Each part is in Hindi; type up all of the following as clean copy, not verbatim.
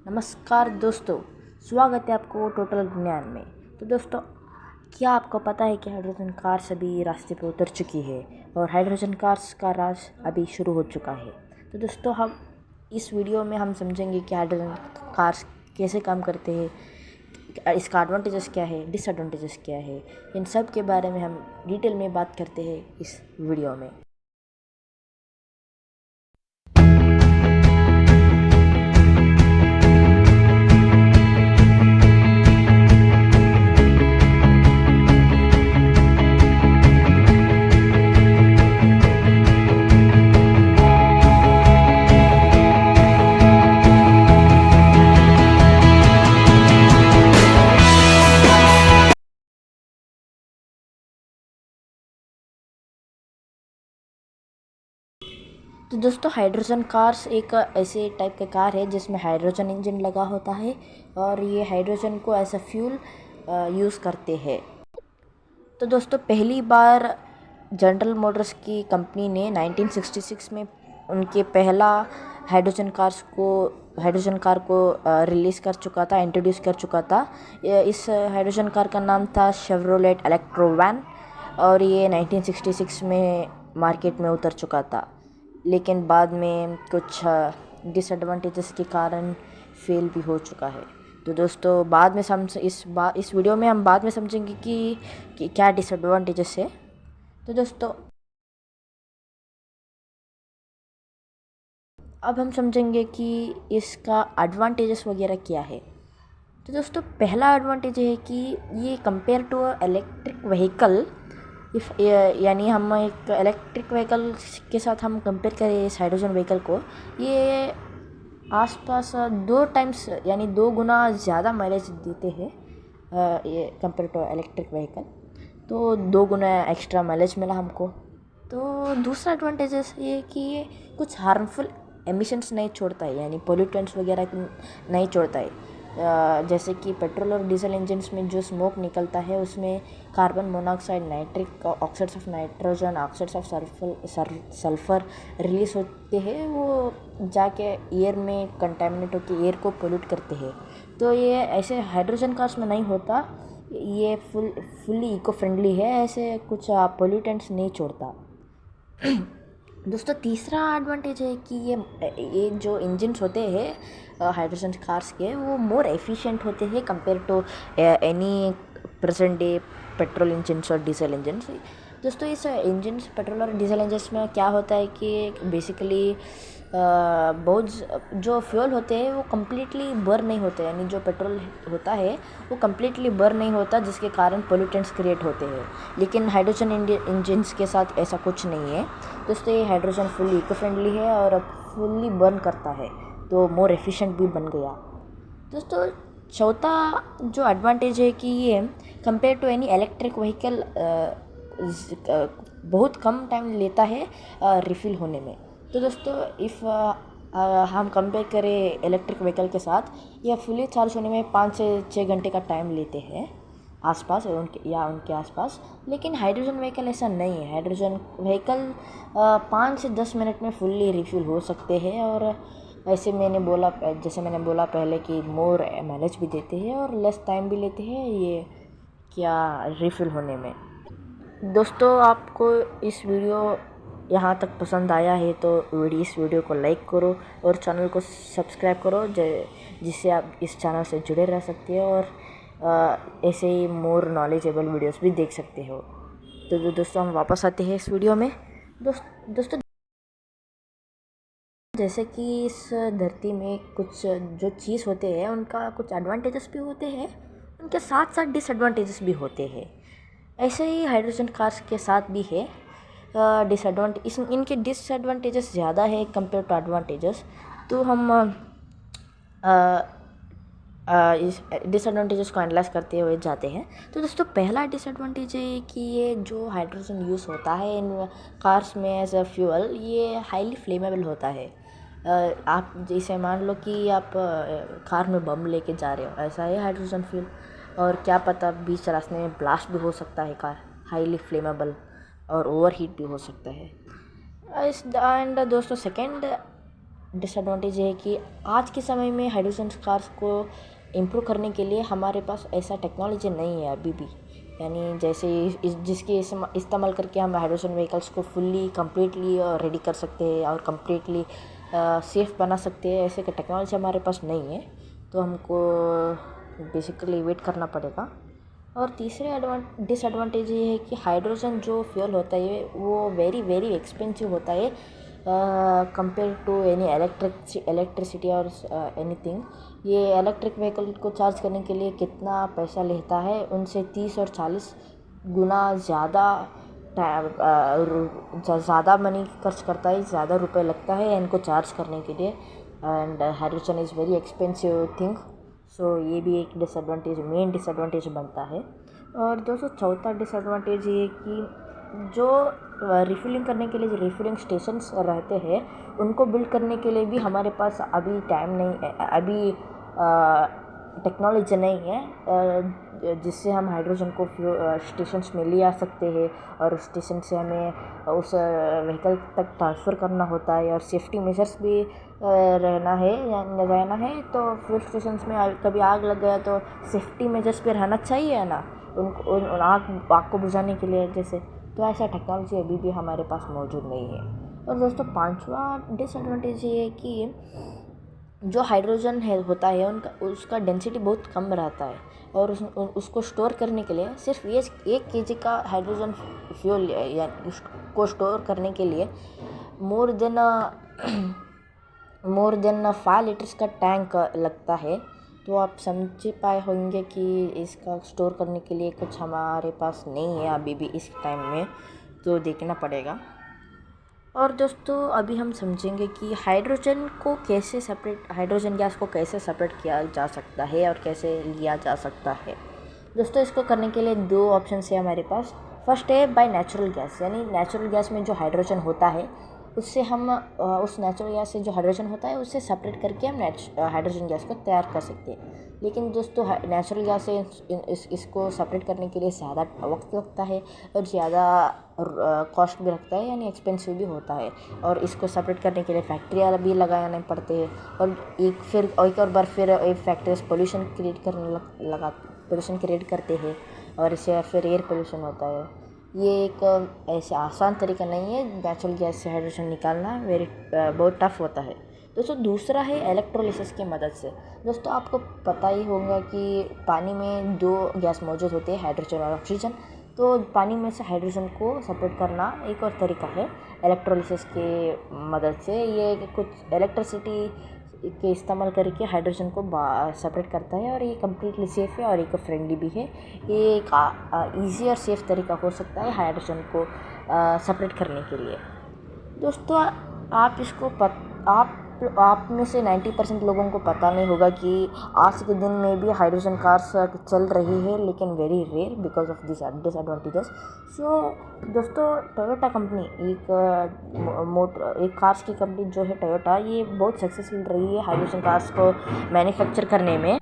नमस्कार दोस्तों, स्वागत है आपको टोटल ज्ञान में। तो दोस्तों, क्या आपको पता है कि हाइड्रोजन कार्स अभी रास्ते पर उतर चुकी है और हाइड्रोजन कार्स का राज अभी शुरू हो चुका है। तो दोस्तों, हम इस वीडियो में हम समझेंगे कि हाइड्रोजन कार्स कैसे काम करते हैं, इसका एडवांटेजेस क्या है, डिसएडवांटेजेस क्या है, इन सब के बारे में हम डिटेल में बात करते हैं इस वीडियो में। तो दोस्तों, हाइड्रोजन कार्स एक ऐसे टाइप का कार है जिसमें हाइड्रोजन इंजन लगा होता है और ये हाइड्रोजन को एज अ फ्यूल यूज़ करते हैं। तो दोस्तों, पहली बार जनरल मोटर्स की कंपनी ने 1966 में उनके पहला हाइड्रोजन कार को रिलीज़ कर चुका था, इंट्रोड्यूस कर चुका था। इस हाइड्रोजन कार का नाम था शेवरोलेट इलेक्ट्रोवैन और ये 1966 में मार्केट में उतर चुका था, लेकिन बाद में कुछ डिसएडवांटेजेस के कारण फेल भी हो चुका है। तो दोस्तों, बाद में इस वीडियो में हम बाद में समझेंगे कि क्या डिसएडवांटेजेस है। तो दोस्तों, अब हम समझेंगे कि इसका एडवांटेजेस वगैरह क्या है। तो दोस्तों, पहला एडवांटेज है कि ये कंपेयर टू इलेक्ट्रिक व्हीकल, यानी हम एक इलेक्ट्रिक व्हीकल के साथ हम कंपेयर करें इस हाइड्रोजन व्हीकल को, ये आसपास 2 टाइम्स यानी 2 गुना ज़्यादा माइलेज देते हैं ये कंपेयर टू इलेक्ट्रिक व्हीकल। तो 2 गुना एक्स्ट्रा माइलेज मिला हमको। तो दूसरा एडवांटेजेस ये कि ये कुछ हार्मफुल एमिशंस नहीं छोड़ता है, यानी पोल्यूटेंट्स वगैरह नहीं छोड़ता है। जैसे कि पेट्रोल और डीजल इंजन्स में जो स्मोक निकलता है उसमें carbon monoxide, nitric oxides of nitrogen, oxides of sulphur release होते हैं, वो जाके एयर में कंटेमिनेट होकर एयर को पोल्यूट करते हैं। तो ये ऐसे हाइड्रोजन कार्स में नहीं होता, ये फुल्ली इको फ्रेंडली है, ऐसे कुछ पोल्यूटेंट्स नहीं छोड़ता। दोस्तों, तीसरा एडवांटेज है कि ये जो इंजन्स होते हैं हाइड्रोजन कार्स के, वो मोर एफिशिएंट होते हैं compare to any present day petrol engines और डीजल इंजन्स। दोस्तों, इस इंजन्स पेट्रोल और डीजल इंजन्स में क्या होता है कि बेसिकली बहुत जो फ्यूल होते हैं वो कम्प्लीटली बर्न नहीं होते, यानी जो पेट्रोल होता है वो कम्प्लीटली बर्न नहीं होता, जिसके कारण पोल्यूटेंट्स क्रिएट होते हैं। लेकिन हाइड्रोजन इंजन्स के साथ ऐसा कुछ नहीं है। दोस्तों, ये हाइड्रोजन फुल्ली इको फ्रेंडली है और फुल्ली बर्न करता है, तो मोर एफिशिएंट भी बन गया। दोस्तों, चौथा जो एडवांटेज है कि ये compare to any electric vehicle बहुत कम टाइम लेता है रिफ़िल होने में। तो दोस्तों, हम कंपेयर करें इलेक्ट्रिक व्हीकल के साथ, यह फुली चार्ज होने में 5 से 6 घंटे का टाइम लेते हैं आसपास उनके आसपास। लेकिन हाइड्रोजन व्हीकल ऐसा नहीं है। हाइड्रोजन व्हीकल 5 से 10 मिनट में फुल्ली रिफ़िल हो सकते हैं और जैसे मैंने बोला पहले कि मोर माइलेज भी देते हैं और लेस टाइम भी लेते हैं ये रिफ़िल होने में। दोस्तों, आपको इस वीडियो यहाँ तक पसंद आया है तो इस वीडियो को लाइक करो और चैनल को सब्सक्राइब करो, जिससे आप इस चैनल से जुड़े रह सकते हो और ऐसे ही मोर नॉलेजेबल वीडियोस भी देख सकते हो। तो दोस्तों, हम वापस आते हैं इस वीडियो में। दोस्तों, जैसे कि इस धरती में कुछ जो चीज़ होते हैं उनका कुछ एडवांटेजेस भी होते हैं, उनके साथ साथ डिसएडवांटेजेस भी होते हैं। ऐसे ही हाइड्रोजन कार्स के साथ भी है इनके डिसएडवांटेजेस ज़्यादा है कंपेयर टू एडवांटेजेस। तो हम इस डिसएडवांटेजेस को एनालाइज करते हुए जाते हैं। तो दोस्तों, पहला डिसएडवांटेज है कि ये जो हाइड्रोजन यूज़ होता है इन कार्स में एज अ फ्यूल, ये हाईली फ्लेमेबल होता है। आप जैसे मान लो कि आप कार में बम लेके जा रहे हो, ऐसा है हाइड्रोजन फ्यूल, और क्या पता बीच रास्ते में ब्लास्ट भी हो सकता है कार, हाईली फ्लेमेबल, और ओवरहीट भी हो सकता है। एंड दोस्तों, सेकेंड डिसएडवांटेज है कि आज के समय में हाइड्रोजन कार्स को इम्प्रूव करने के लिए हमारे पास ऐसा टेक्नोलॉजी नहीं है अभी भी। यानी जैसे जिसके इस्तेमाल करके हम हाइड्रोजन व्हीकल्स को फुल्ली कम्प्लीटली रेडी कर सकते हैं और कम्प्लीटली सेफ़ बना सकते हैं, ऐसे का टेक्नोलॉजी हमारे पास नहीं है। तो हमको बेसिकली वेट करना पड़ेगा। और तीसरे डिसएडवांटेज ये है कि हाइड्रोजन जो फ्यूल होता है वो वेरी वेरी एक्सपेंसिव होता है कंपेयर टू एनी इलेक्ट्रिसिटी और एनीथिंग। ये इलेक्ट्रिक व्हीकल को चार्ज करने के लिए कितना पैसा लेता है, उनसे 30 और 40 गुना ज़्यादा मनी खर्च करता है, ज़्यादा रुपए लगता है इनको चार्ज करने के लिए। And hydrogen is very expensive thing. So ये भी एक मेन डिसएडवांटेज बनता है। और दोस्तों चौथा डिसएडवांटेज ये कि जो रिफ़िलिंग करने के लिए जो रिफ़िलिंग स्टेशंस रहते हैं उनको बिल्ड करने के लिए भी हमारे पास अभी टाइम नहीं है, अभी टेक्नोलॉजी नहीं है जिससे हम हाइड्रोजन को स्टेशंस में ले आ सकते हैं और उस स्टेशन से हमें उस व्हीकल तक ट्रांसफ़र करना होता है। और सेफ्टी मेजर्स भी रहना है तो फ्यूल स्टेशंस में कभी आग लग गया तो सेफ्टी मेजर्स भी रहना चाहिए ना उनको आग को बुझाने के लिए जैसे। तो ऐसा टेक्नोलॉजी अभी भी हमारे पास मौजूद नहीं है। और दोस्तों पांचवा डिसएडवांटेज ये है कि जो हाइड्रोजन होता है उसका डेंसिटी बहुत कम रहता है और उसको स्टोर करने के लिए सिर्फ ये 1 kg का हाइड्रोजन फ्यूल या उसको स्टोर करने के लिए मोर देन 5 लीटर्स का टैंक लगता है। तो आप समझ पाए होंगे कि इसका स्टोर करने के लिए कुछ हमारे पास नहीं है अभी भी इस टाइम में, तो देखना पड़ेगा। और दोस्तों अभी हम समझेंगे कि हाइड्रोजन गैस को कैसे सेपरेट किया जा सकता है और कैसे लिया जा सकता है। दोस्तों इसको करने के लिए 2 ऑप्शन है हमारे पास। फर्स्ट है बाय नेचुरल गैस, यानी नेचुरल गैस में जो हाइड्रोजन होता है उससे हम उस नेचुरल गैस से जो हाइड्रोजन होता है उससे सेपरेट करके हम हाइड्रोजन गैस को तैयार कर सकते हैं। लेकिन दोस्तों नेचुरल गैस से इसको सेपरेट करने के लिए ज़्यादा वक्त लगता है और ज़्यादा कॉस्ट भी रखता है, यानी एक्सपेंसिव भी होता है। और इसको सेपरेट करने के लिए फैक्ट्रियाँ भी लगाने पड़ते हैं और एक और बार फिर फैक्ट्रीज पोल्यूशन क्रिएट करते हैं और इससे फिर एयर पोल्यूशन होता है। ये एक ऐसे आसान तरीका नहीं है नेचुरल गैस से हाइड्रोजन निकालना, बहुत टफ होता है। दोस्तों दूसरा है इलेक्ट्रोलिसिस की मदद से। दोस्तों आपको पता ही होगा कि पानी में 2 गैस मौजूद होते हैं, हाइड्रोजन और ऑक्सीजन। तो पानी में से हाइड्रोजन को सेपरेट करना एक और तरीका है इलेक्ट्रोलिसिस की मदद से। ये कुछ इलेक्ट्रिसिटी के इस्तेमाल करके हाइड्रोजन को सेपरेट करता है और ये कम्प्लीटली सेफ़ है और इको फ्रेंडली भी है। ये एक ईजी और सेफ़ तरीका हो सकता है हाइड्रोजन को सेपरेट करने के लिए। दोस्तों आप में से 90% लोगों को पता नहीं होगा कि आज के दिन में भी हाइड्रोजन कार्स चल रही है, लेकिन very rare because of this disadvantages. So दोस्तों टोयोटा कंपनी एक कार्स की कंपनी जो है टोयोटा, ये बहुत सक्सेसफुल रही है हाइड्रोजन कार्स को मैन्युफैक्चर करने में।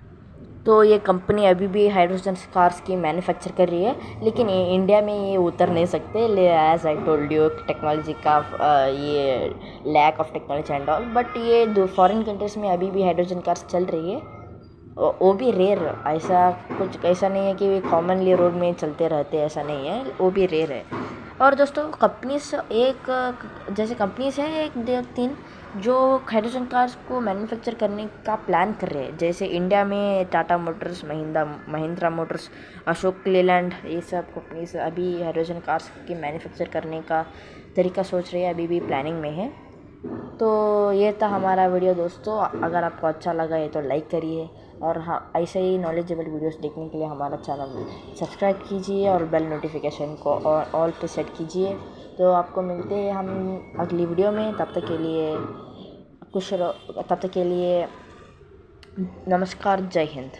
तो ये कंपनी अभी भी हाइड्रोजन कार्स की मैन्युफैक्चर कर रही है, लेकिन इंडिया में ये उतर नहीं सकते as I told you technology का ये lack of technology and all. But ये फॉरेन कंट्रीज़ में अभी भी हाइड्रोजन कार्स चल रही है, वो भी रेयर। ऐसा नहीं है कि कॉमनली रोड में चलते रहते, ऐसा नहीं है, वो भी रेयर है। और दोस्तों कंपनीज हैं 1-2-3 जो हाइड्रोजन कार्स को मैन्युफैक्चर करने का प्लान कर रहे हैं। जैसे इंडिया में टाटा मोटर्स, महिंद्रा मोटर्स, अशोक लेलैंड, ये सब कंपनीज अभी हाइड्रोजन कार्स की मैन्युफैक्चर करने का तरीका सोच रही है, अभी भी प्लानिंग में है। तो ये था हमारा वीडियो दोस्तों। अगर आपको अच्छा लगा है तो लाइक करिए और हाँ ऐसे ही नॉलेजेबल वीडियोस देखने के लिए हमारा चैनल सब्सक्राइब कीजिए और बेल नोटिफिकेशन को ऑल पे सेट कीजिए। तो आपको मिलते हैं हम अगली वीडियो में। तब तक के लिए नमस्कार, जय हिंद।